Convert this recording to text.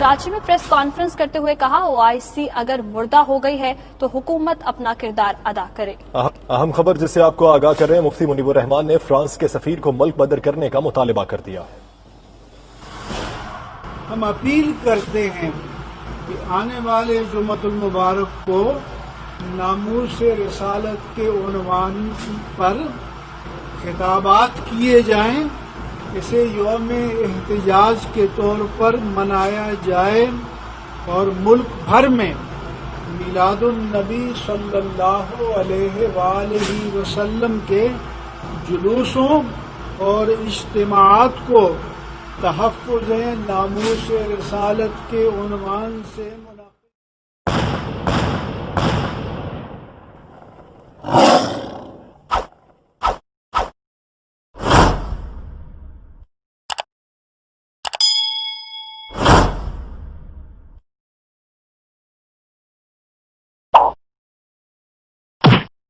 कराची में press conference करते हुए कहा OIC अगर मुर्दा हो गई है तो हुकूमत अपना किरदार अदा करे। अहम खबर जिसे आपको आगाह कर रहे हैं, मुफ्ती मुनीबुर रहमान ने फ्रांस के सफीर को मुल्क बदर करने का मुतालबा कर दिया। हम अपील करते हैं कि आने वाले जुम्मतुल मुबारक को नामूस रिसालत के उन्वान पर खिताबात किए जाएं, इसे यौम एहतिजाज के तौर पर मनाया जाए और मुल्क भर में मिलादुन नबी सल्लल्लाहु अलैहि वसल्लम के जुलूसों और इज्तिमाआत को तहफ़्फ़ुज़ नामूस रिसालत के उन्वान से